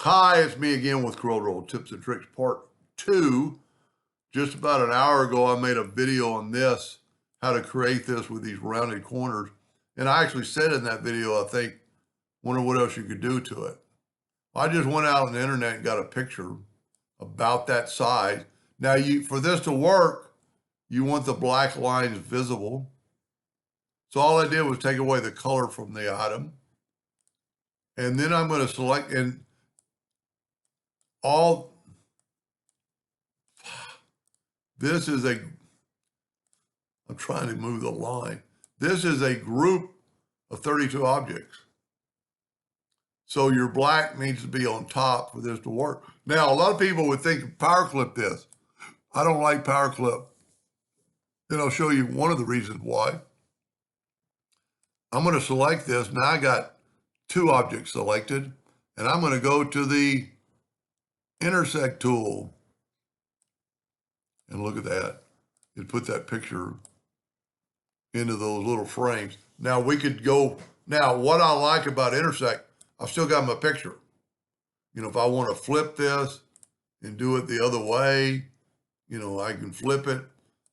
Hi, it's me again with Corel Tips and Tricks Part 2. Just about an hour ago, I made a video on this, how to create this with these rounded corners. And I actually said in that video, I think, wonder what else you could do to it. I just went out on the internet and got a picture about that size. Now, for this to work, you want the black lines visible. So all I did was take away the color from the item. And then I'm going to select, and all this is I'm trying to move the line. This is a group of 32 objects. So your black needs to be on top for this to work. Now, a lot of people would think power clip this. I don't like power clip. And I'll show you one of the reasons why. I'm going to select this. Now I got two objects selected, and I'm going to go to the intersect tool. And look at that. It put that picture into those little frames. Now we could go, now what I like about intersect, I've still got my picture. You know, if I want to flip this and do it the other way, you know, I can flip it.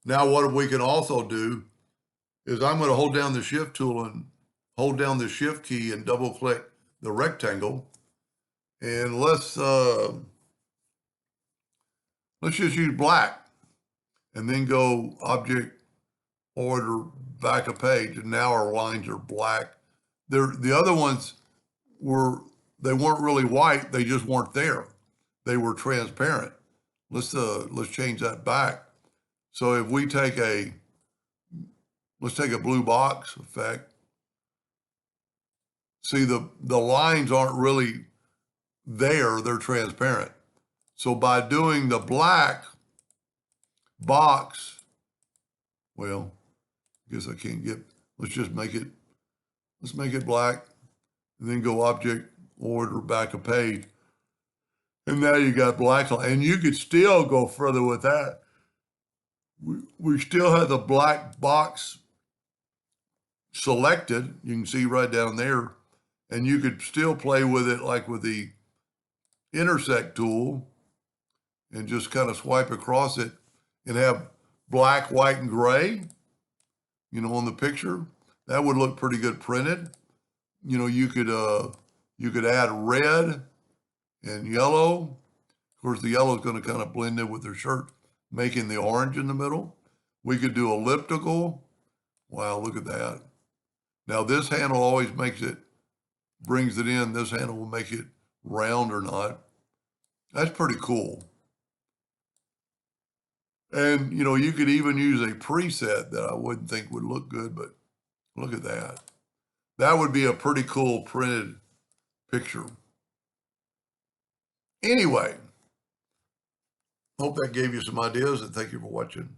Now what we can also do is I'm going to hold down the shift tool and hold down the shift key and double click the rectangle. And let's just use black and then go object order back a page, and now our lines are black. The other ones they weren't really white, they just weren't there. They were transparent. Let's change that back. So if we take let's take a blue box effect. See, the lines aren't really there, they're transparent. So by doing the black box, well, I guess I can't let's make it black, and then go object order back a page. And now you got black, and you could still go further with that. We still have the black box selected. You can see right down there, and you could still play with it like with the intersect tool and just kind of swipe across it and have black, white, and gray, you know, on the picture. That would look pretty good printed. You know, you could add red and yellow. Of course, the yellow is going to kind of blend in with their shirt, making the orange in the middle. We could do elliptical. Wow, look at that. Now this handle always brings it in. This handle will make it round or not. That's pretty cool. And, you know, you could even use a preset that I wouldn't think would look good, but look at that. That would be a pretty cool printed picture. Anyway, hope that gave you some ideas, and thank you for watching.